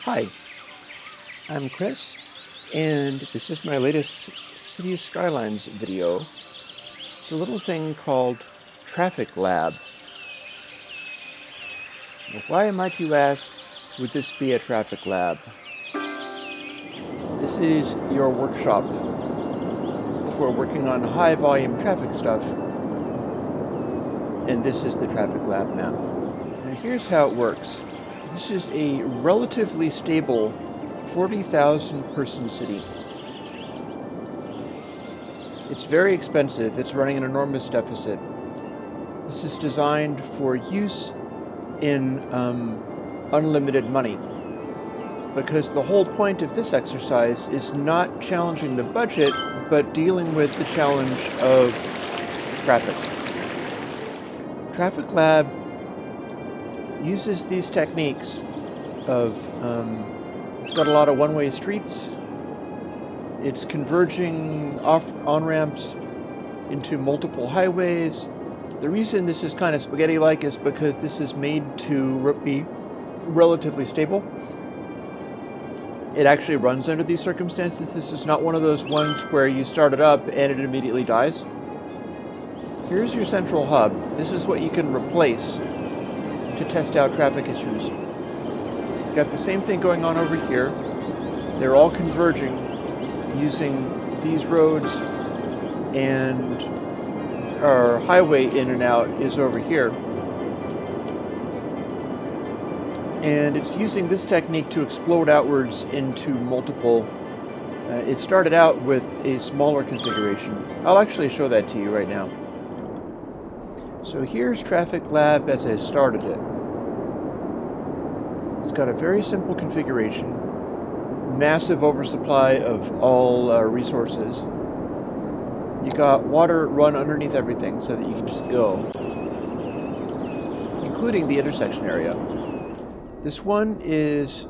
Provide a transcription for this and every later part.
Hi, I'm Chris, and this is my latest City Skylines video. It's a little thing called Traffic Lab. Now, why might you ask, would this be a traffic lab? This is your workshop for working on high volume traffic stuff, and this is the traffic lab map. Now here's how it works. This is a relatively stable 40,000 person city. It's very expensive. It's running an enormous deficit. This is designed for use in unlimited money, because the whole point of this exercise is not challenging the budget, but dealing with the challenge of traffic. Traffic Lab uses these techniques of it's got a lot of one-way streets. It's converging on-ramps into multiple highways. The reason this is kind of spaghetti-like is because this is made to be relatively stable. It actually runs under these circumstances. This is not one of those ones where you start it up and it immediately dies. Here's your central hub. This is what you can replace to test out traffic issues. Got the same thing going on over here. They're all converging using these roads, and our highway in and out is over here. And it's using this technique to explode outwards into multiple. It started out with a smaller configuration. I'll actually show that to you right now. So here's Traffic Lab as I started it. It's got a very simple configuration, massive oversupply of all resources. You got water run underneath everything so that you can just go, including the intersection area. This one is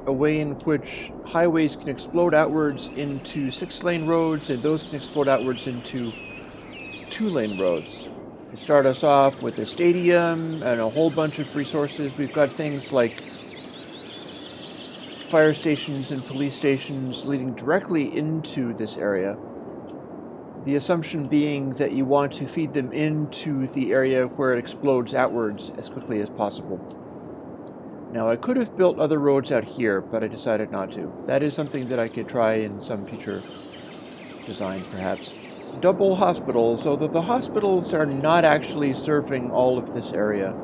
a way in which highways can explode outwards into 6-lane roads, and those can explode outwards into 2-lane roads. They start us off with a stadium and a whole bunch of resources. We've got things like fire stations and police stations leading directly into this area. The assumption being that you want to feed them into the area where it explodes outwards as quickly as possible. Now, I could have built other roads out here, but I decided not to. That is something that I could try in some future design, perhaps. Double hospitals, although the hospitals are not actually serving all of this area.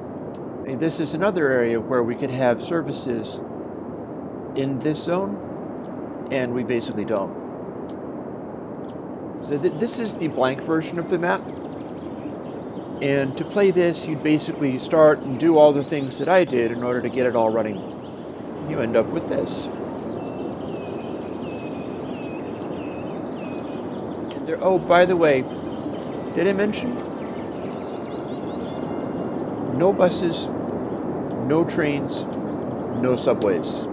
And this is another area where we could have services in this zone, and we basically don't. So this is the blank version of the map. And to play this, you'd basically start and do all the things that I did in order to get it all running. You end up with this. And there, oh, by the way, did I mention? No buses, no trains, no subways.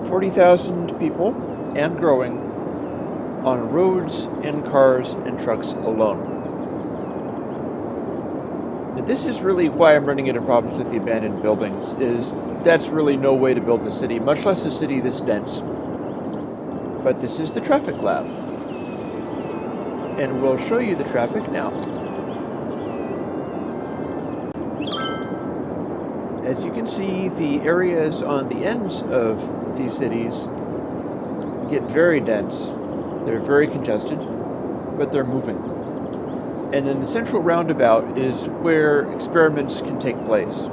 40,000 people, and growing, on roads and cars and trucks alone. Now, this is really why I'm running into problems with the abandoned buildings, is that's really no way to build a city, much less a city this dense. But this is the traffic lab. And we'll show you the traffic now. As you can see, the areas on the ends of these cities get very dense. They're very congested, but they're moving. And then the central roundabout is where experiments can take place.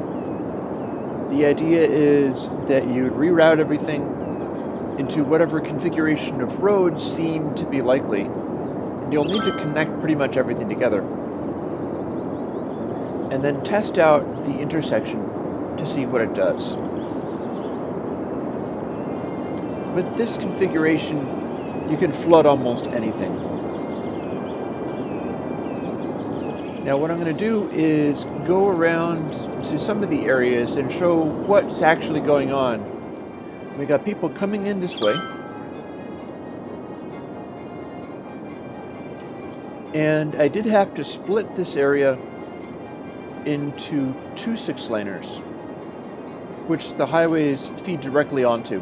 The idea is that you'd reroute everything into whatever configuration of roads seem to be likely. And you'll need to connect pretty much everything together. And then test out the intersection to see what it does. With this configuration, you can flood almost anything. Now what I'm going to do is go around to some of the areas and show what's actually going on. We got people coming in this way. And I did have to split this area into two 6-laners. which the highways feed directly onto.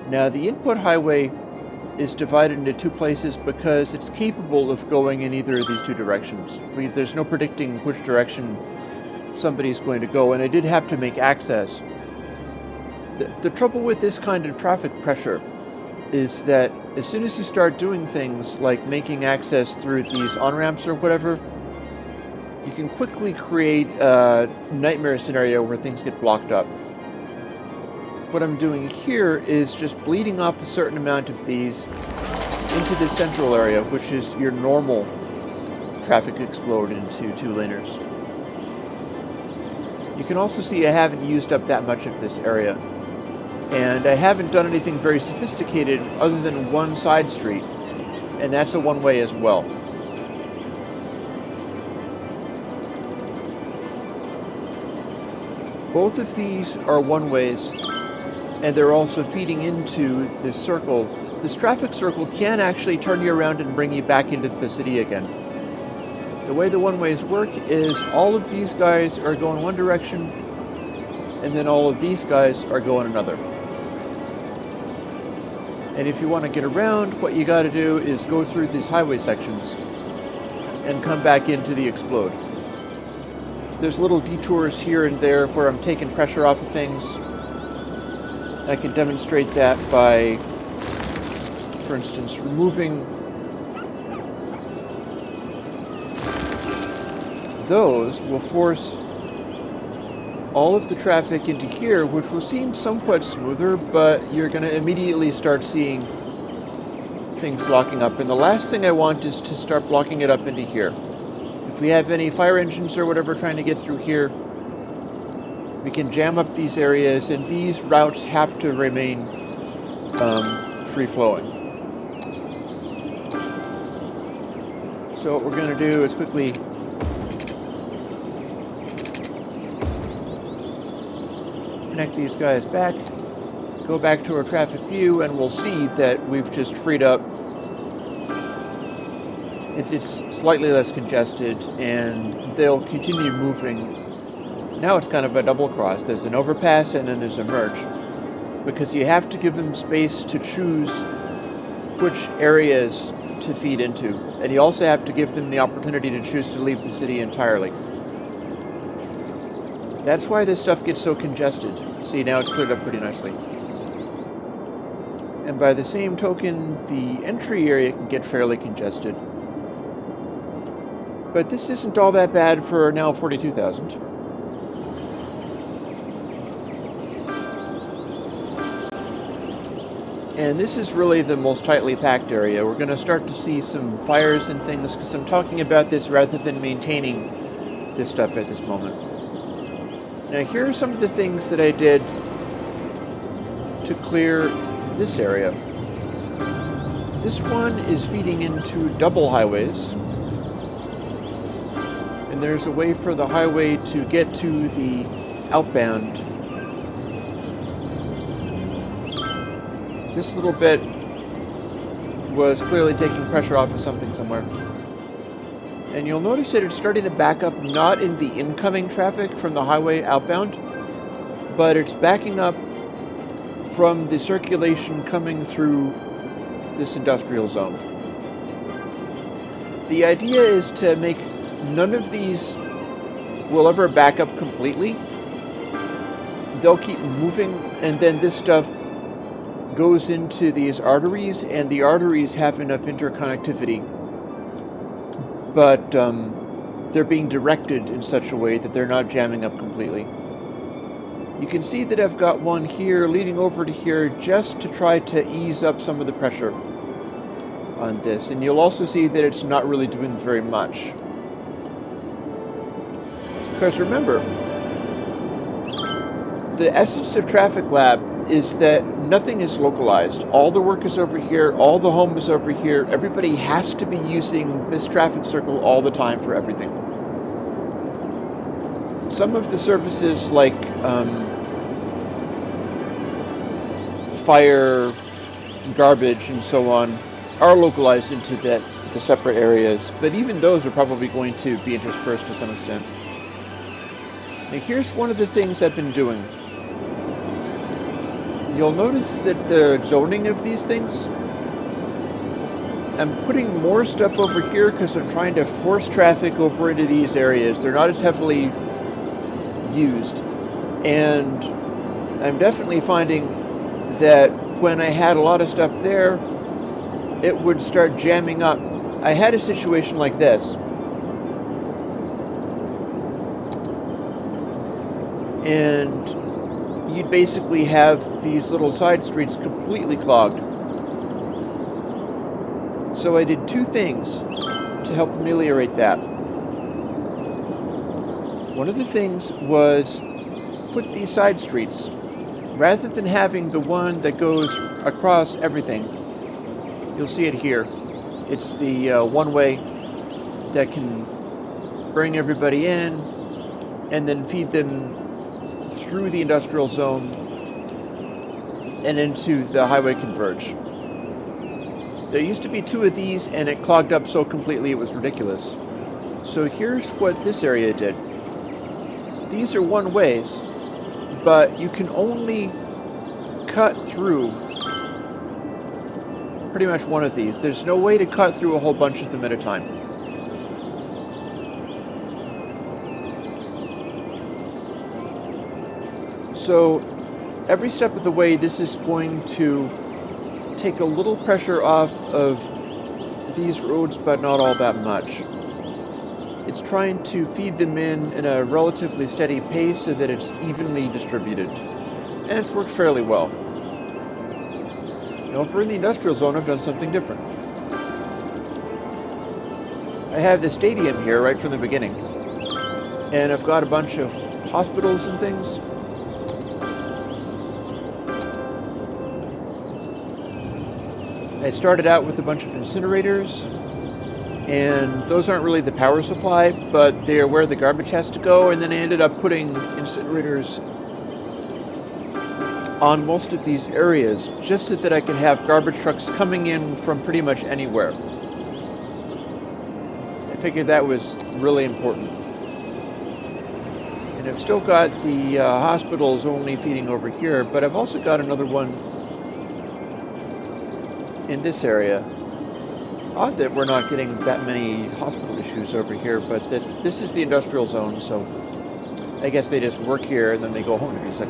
Now, the input highway is divided into two places because it's capable of going in either of these two directions. There's no predicting which direction somebody's going to go, and I did have to make access. The trouble with this kind of traffic pressure is that as soon as you start doing things like making access through these on-ramps or whatever, you can quickly create a nightmare scenario where things get blocked up. What I'm doing here is just bleeding off a certain amount of these into the central area, which is your normal traffic explode into two-laners. You can also see I haven't used up that much of this area. And I haven't done anything very sophisticated other than one side street, and that's a one-way as well. Both of these are one-ways, and they're also feeding into this circle. This traffic circle can actually turn you around and bring you back into the city again. The way the one-ways work is all of these guys are going one direction, and then all of these guys are going another. And if you want to get around, what you got to do is go through these highway sections and come back into the explode. There's little detours here and there where I'm taking pressure off of things. I can demonstrate that by, for instance, removing those will force all of the traffic into here, which will seem somewhat smoother, but you're going to immediately start seeing things locking up. And the last thing I want is to start blocking it up into here. If we have any fire engines or whatever trying to get through here, we can jam up these areas, and these routes have to remain free-flowing. So what we're going to do is quickly connect these guys back, go back to our traffic view, and we'll see that we've just freed up. It's slightly less congested, and they'll continue moving. Now it's kind of a double cross. There's an overpass and then there's a merge, because you have to give them space to choose which areas to feed into, and you also have to give them the opportunity to choose to leave the city entirely. That's why this stuff gets so congested. See, now it's cleared up pretty nicely. And by the same token, the entry area can get fairly congested. But this isn't all that bad for now 42,000. And this is really the most tightly packed area. We're going to start to see some fires and things, because I'm talking about this rather than maintaining this stuff at this moment. Now, here are some of the things that I did to clear this area. This one is feeding into double highways. And there's a way for the highway to get to the outbound. This little bit was clearly taking pressure off of something somewhere. And you'll notice that it's starting to back up not in the incoming traffic from the highway outbound, but it's backing up from the circulation coming through this industrial zone. The idea is to make none of these will ever back up completely. They'll keep moving, and then this stuff goes into these arteries, and the arteries have enough interconnectivity, but they're being directed in such a way that they're not jamming up completely. You can see that I've got one here leading over to here just to try to ease up some of the pressure on this, and you'll also see that it's not really doing very much. Because remember, the essence of Traffic Lab is that nothing is localized. All the work is over here, all the home is over here. Everybody has to be using this traffic circle all the time for everything. Some of the services like fire, garbage, and so on are localized into the separate areas, but even those are probably going to be interspersed to some extent. Now here's one of the things I've been doing. you'll notice that the zoning of these things, I'm putting more stuff over here because I'm trying to force traffic over into these areas. They're not as heavily used. And I'm definitely finding that when I had a lot of stuff there, it would start jamming up. I had a situation like this. And you'd basically have these little side streets completely clogged. So I did two things to help ameliorate that. One of the things was put these side streets, rather than having the one that goes across everything. You'll see it here. It's the one-way that can bring everybody in and then feed them through the industrial zone and into the highway converge. There used to be two of these, and it clogged up so completely it was ridiculous. So here's what this area did. These are one-ways, but you can only cut through pretty much one of these. There's no way to cut through a whole bunch of them at a time. So every step of the way, this is going to take a little pressure off of these roads, but not all that much. It's trying to feed them in a relatively steady pace so that it's evenly distributed. And it's worked fairly well. Now, if we're in the industrial zone, I've done something different. I have the stadium here right from the beginning. And I've got a bunch of hospitals and things. I started out with a bunch of incinerators, and those aren't really the power supply, but they're where the garbage has to go, and then I ended up putting incinerators on most of these areas, just so that I could have garbage trucks coming in from pretty much anywhere. I figured that was really important. And I've still got the hospitals only feeding over here, but I've also got another one in this area. Odd that we're not getting that many hospital issues over here, but this is the industrial zone, so I guess they just work here and then they go home to be sick.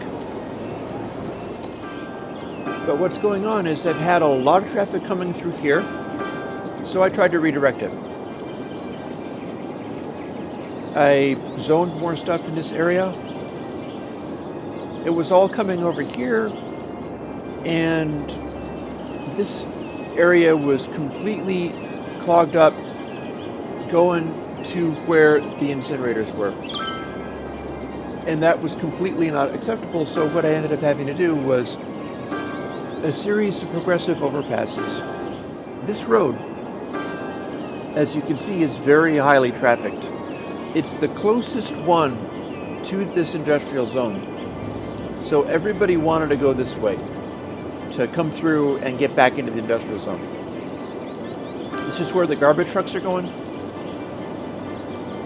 But what's going on is I've had a lot of traffic coming through here, so I tried to redirect it. I zoned more stuff in this area. It was all coming over here, and this area was completely clogged up going to where the incinerators were. And that was completely not acceptable, so what I ended up having to do was a series of progressive overpasses. This road, as you can see, is very highly trafficked. It's the closest one to this industrial zone. So everybody wanted to go this way to come through and get back into the industrial zone. This is where the garbage trucks are going.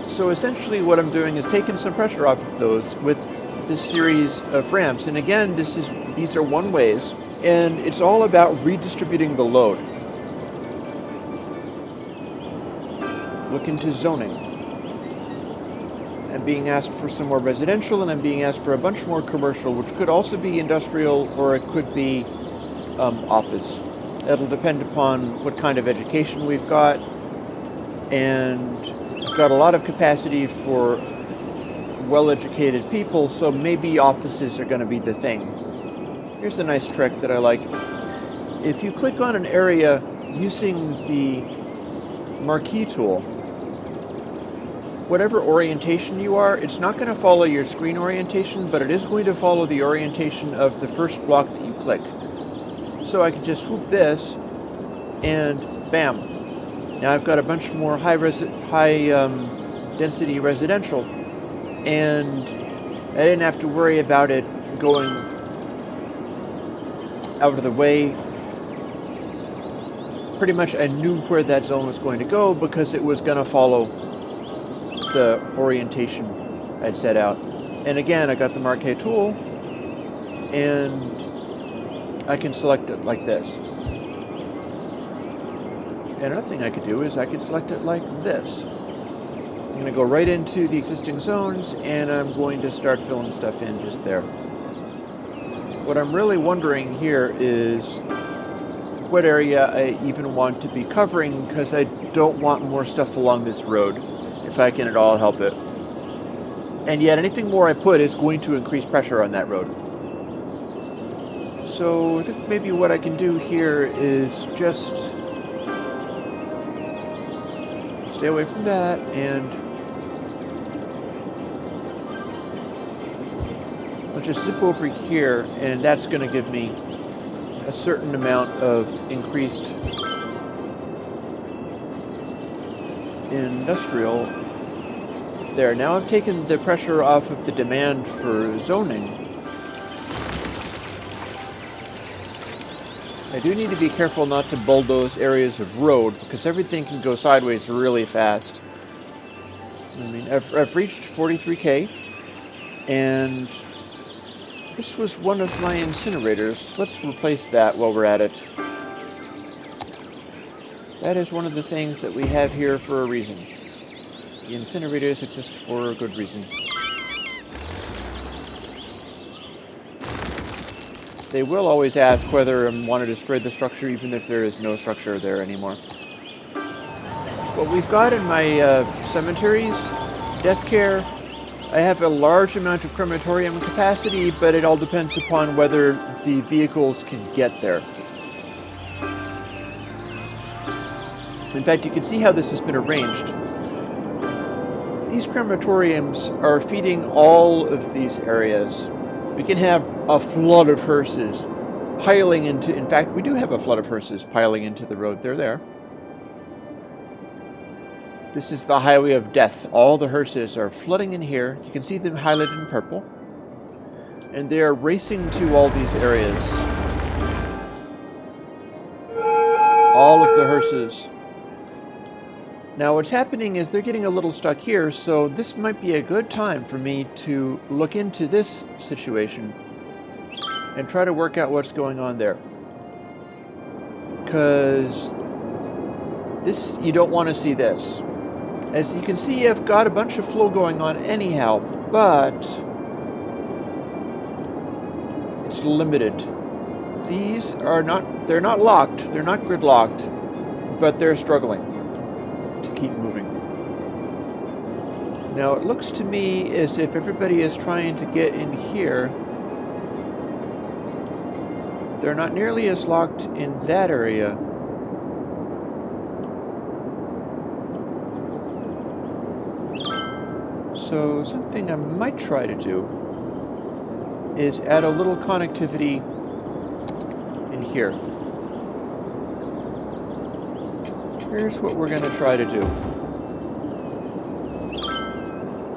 So essentially what I'm doing is taking some pressure off of those with this series of ramps. And again, these are one-ways, and it's all about redistributing the load. Look into zoning. I'm being asked for some more residential, and I'm being asked for a bunch more commercial, which could also be industrial, or it could be office. It'll depend upon what kind of education we've got, and I've got a lot of capacity for well-educated people, so maybe offices are going to be the thing. Here's a nice trick that I like. If you click on an area using the marquee tool, whatever orientation you are, it's not going to follow your screen orientation, but it is going to follow the orientation of the first block that you click. So I can just swoop this, and bam. Now I've got a bunch more high density residential, and I didn't have to worry about it going out of the way. Pretty much I knew where that zone was going to go because it was going to follow the orientation I'd set out. And again, I got the marquee tool, and I can select it like this. And another thing I could do is I could select it like this. I'm going to go right into the existing zones, and I'm going to start filling stuff in just there. What I'm really wondering here is what area I even want to be covering, because I don't want more stuff along this road, if I can at all help it. And yet anything more I put is going to increase pressure on that road. So I think maybe what I can do here is just stay away from that, and I'll just zip over here, and that's going to give me a certain amount of increased industrial there. Now I've taken the pressure off of the demand for zoning. I do need to be careful not to bulldoze areas of road, because everything can go sideways really fast. I mean, I've reached 43K, and this was one of my incinerators. Let's replace that while we're at it. That is one of the things that we have here for a reason. The incinerators exist for a good reason. They will always ask whether I want to destroy the structure, even if there is no structure there anymore. What we've got in my cemeteries, death care, I have a large amount of crematorium capacity, but it all depends upon whether the vehicles can get there. In fact, you can see how this has been arranged. These crematoriums are feeding all of these areas. We can have a flood of hearses piling into... In fact, we do have a flood of hearses piling into the road. They're there. This is the highway of death. All the hearses are flooding in here. You can see them highlighted in purple. And they are racing to all these areas. All of the hearses. Now what's happening is they're getting a little stuck here, so this might be a good time for me to look into this situation and try to work out what's going on there. Because this, you don't want to see this. As you can see, I've got a bunch of flow going on anyhow, but it's limited. These are not, they're not locked, they're not gridlocked, but they're struggling to keep moving. Now it looks to me as if everybody is trying to get in here. They're not nearly as locked in that area. So something I might try to do is add a little connectivity in here. Here's what we're going to try to do.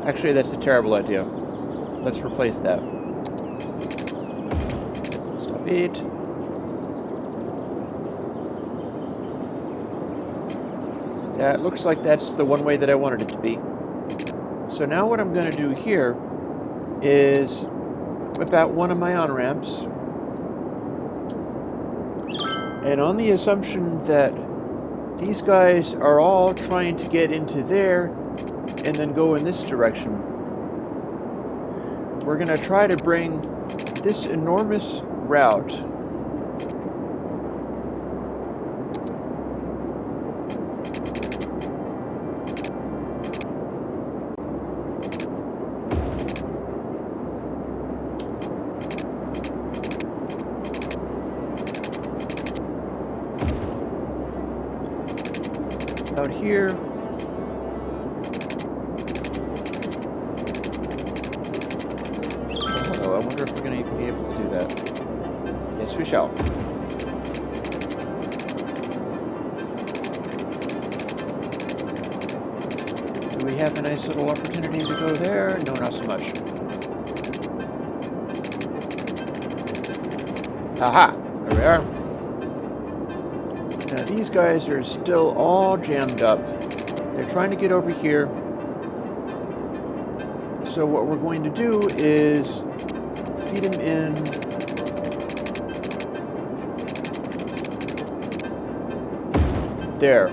Actually, that's a terrible idea. Let's replace that. Stop it. That looks like that's the one way that I wanted it to be. So now what I'm going to do here is whip out one of my on-ramps. And on the assumption that these guys are all trying to get into there and then go in this direction, we're going to try to bring this enormous route out here. Oh, hello. I wonder if we're going to be able to do that. Yes, we shall. Do we have a nice little opportunity to go there? No, not so much. Aha! There we are. Now these guys are still all jammed up. They're trying to get over here. So what we're going to do is feed them in There.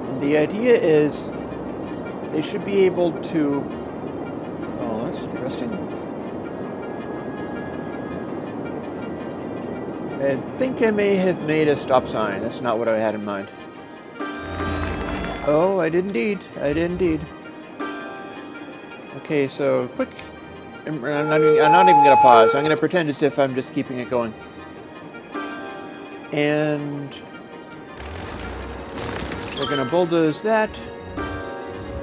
And the idea is they should be able to... Oh, that's interesting. I think I may have made a stop sign. That's not what I had in mind. Oh, I did indeed. I did indeed. Okay, so quick. I'm not even going to pause. I'm going to pretend as if I'm just keeping it going. And we're going to bulldoze that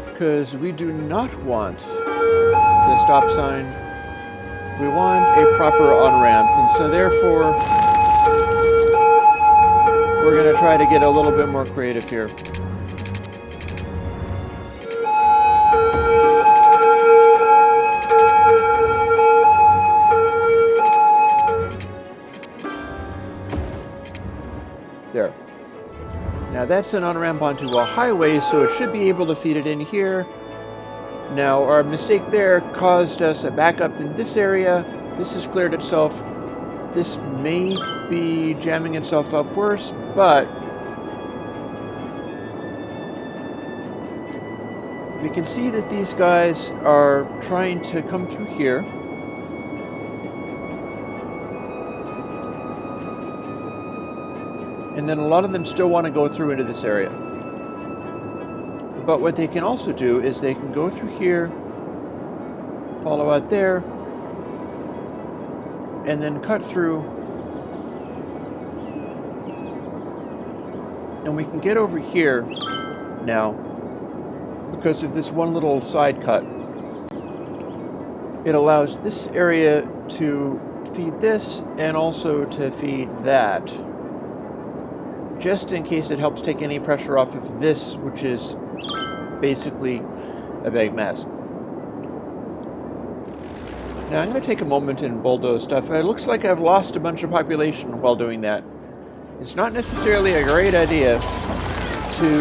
because we do not want the stop sign. We want a proper on-ramp, and so therefore we're going to try to get a little bit more creative here. There. Now that's an on-ramp onto a highway, so it should be able to feed it in here. Now our mistake there caused us a backup in this area. This has cleared itself. This may be jamming itself up worse, but we can see that these guys are trying to come through here. And then a lot of them still want to go through into this area. But what they can also do is they can go through here, follow out there, and then cut through. And we can get over here now because of this one little side cut. It allows this area to feed this and also to feed that, just in case it helps take any pressure off of this, which is basically a big mess. Now I'm going to take a moment and bulldoze stuff. It looks like I've lost a bunch of population while doing that. It's not necessarily a great idea to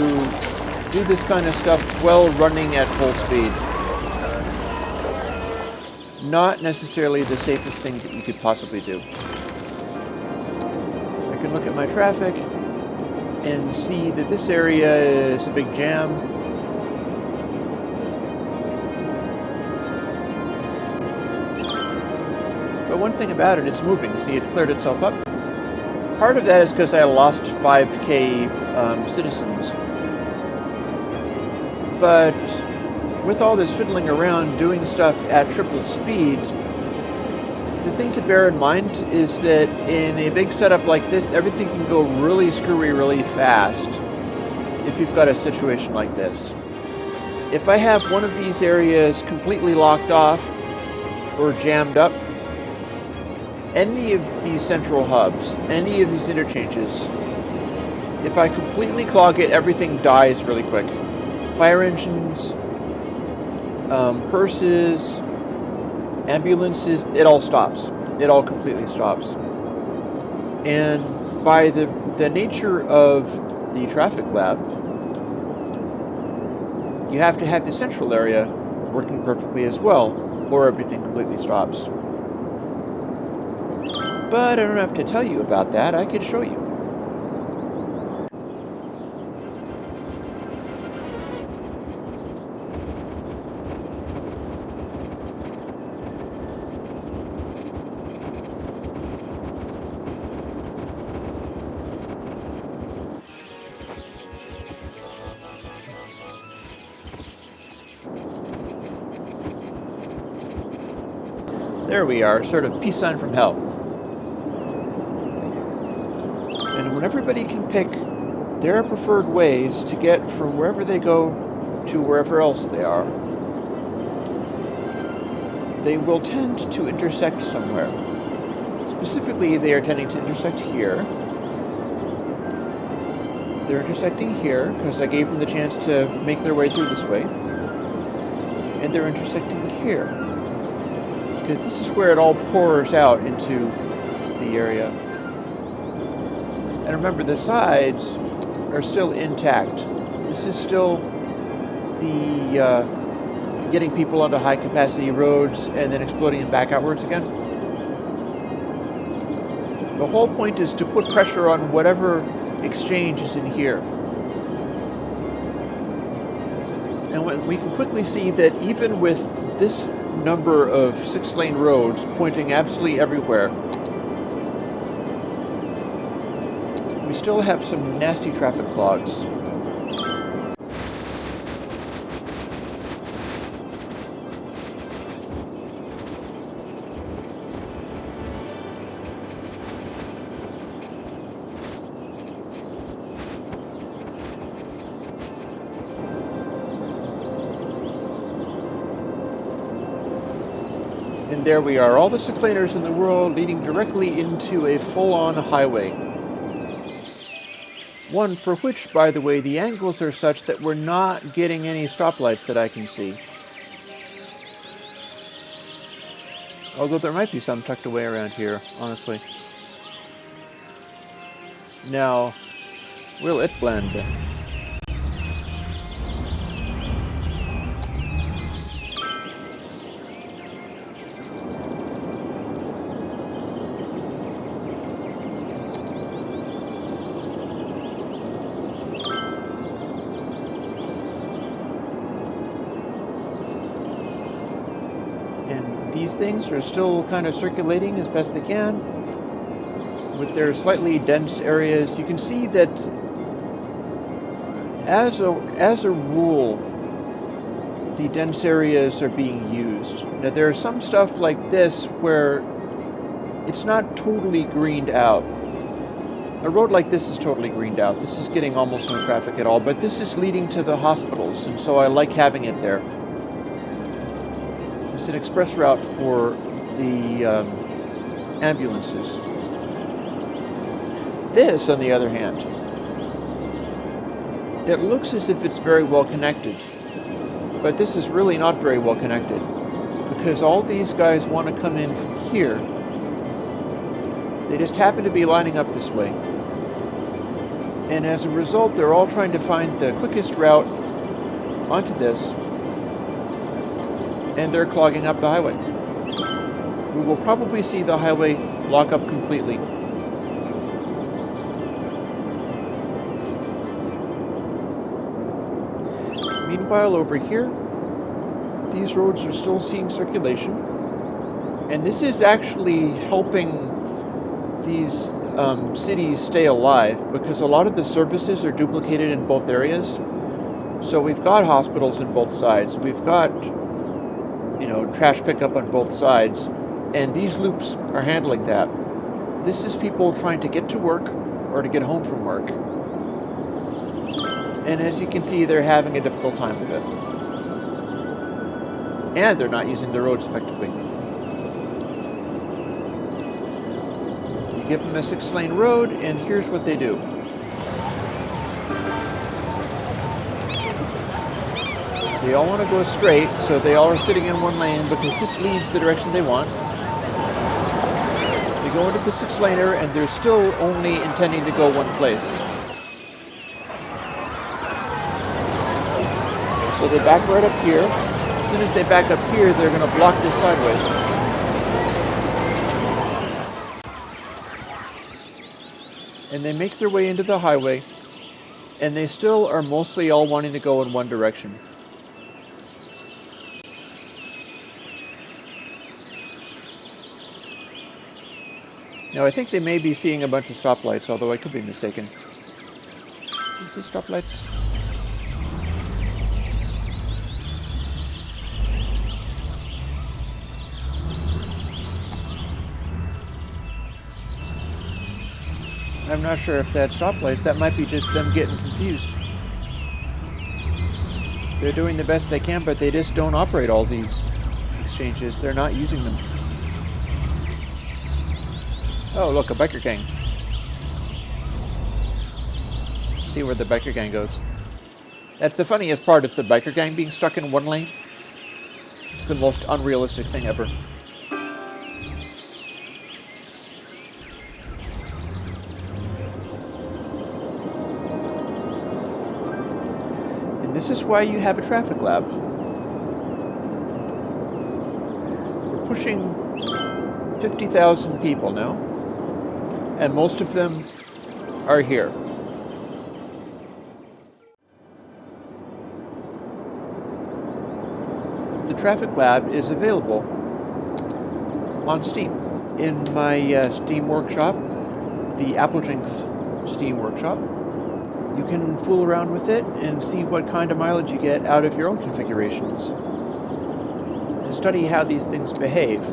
do this kind of stuff while running at full speed. Not necessarily the safest thing that you could possibly do. I can look at my traffic and see that this area is a big jam. But one thing about it, it's moving. See, it's cleared itself up. Part of that is because I lost 5k citizens. But with all this fiddling around doing stuff at triple speed, the thing to bear in mind is that in a big setup like this, everything can go really screwy really fast if you've got a situation like this. If I have one of these areas completely locked off or jammed up, any of these central hubs, any of these interchanges, if I completely clog it, everything dies really quick. Fire engines, hearses, ambulances, it all stops. It all completely stops. And by the nature of the traffic lab, you have to have the central area working perfectly as well, or everything completely stops. But I don't have to tell you about that, I could show you. There we are, sort of peace sign from hell. And when everybody can pick their preferred ways to get from wherever they go to wherever else they are, they will tend to intersect somewhere. Specifically, they are tending to intersect here. They're intersecting here, because I gave them the chance to make their way through this way. And they're intersecting here, because this is where it all pours out into the area. And remember, the sides are still intact. This is still the getting people onto high-capacity roads and then exploding them back outwards again. The whole point is to put pressure on whatever exchange is in here. And we can quickly see that even with this number of 6-lane roads pointing absolutely everywhere, we still have some nasty traffic clogs. And there we are, all the 6-laners in the world leading directly into a full-on highway. One for which, by the way, the angles are such that we're not getting any stoplights that I can see. Although there might be some tucked away around here, honestly. Now, will it blend? These things are still kind of circulating as best they can with their slightly dense areas. You can see that as a rule, the dense areas are being used. Now there are some stuff like this where it's not totally greened out. A road like this is totally greened out. This is getting almost no traffic at all, but this is leading to the hospitals, and so I like having it there. It's an express route for the ambulances. This, on the other hand, it looks as if it's very well connected, but this is really not very well connected because all these guys want to come in from here. They just happen to be lining up this way. And as a result, they're all trying to find the quickest route onto this, and they're clogging up the highway. We will probably see the highway lock up completely. Meanwhile, over here, these roads are still seeing circulation, and this is actually helping these cities stay alive because a lot of the services are duplicated in both areas. So we've got hospitals on both sides. We've got trash pickup on both sides, and these loops are handling that. This is people trying to get to work or to get home from work. And as you can see, they're having a difficult time with it. And they're not using the roads effectively. You give them a 6-lane road, and here's what they do. They all want to go straight, so they all are sitting in one lane because this leads the direction they want. They go into the 6-laner, and they're still only intending to go one place. So they back right up here. As soon as they back up here, they're going to block this sideways. And they make their way into the highway, and they still are mostly all wanting to go in one direction. Now, I think they may be seeing a bunch of stoplights, although I could be mistaken. Is this stoplights? I'm not sure if that's stoplights. That might be just them getting confused. They're doing the best they can, but they just don't operate all these exchanges. They're not using them. Oh, look, a biker gang. See where the biker gang goes. That's the funniest part, is the biker gang being stuck in one lane. It's the most unrealistic thing ever. And this is why you have a traffic lab. pushing 50,000 people now, and most of them are here. The Traffic Lab is available on Steam. In my Steam workshop, the Applejinks Steam workshop, you can fool around with it and see what kind of mileage you get out of your own configurations, and study how these things behave.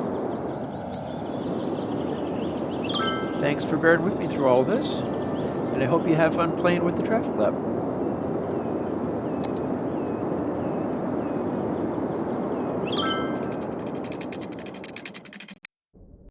Thanks for bearing with me through all this, and I hope you have fun playing with the Traffic Lab.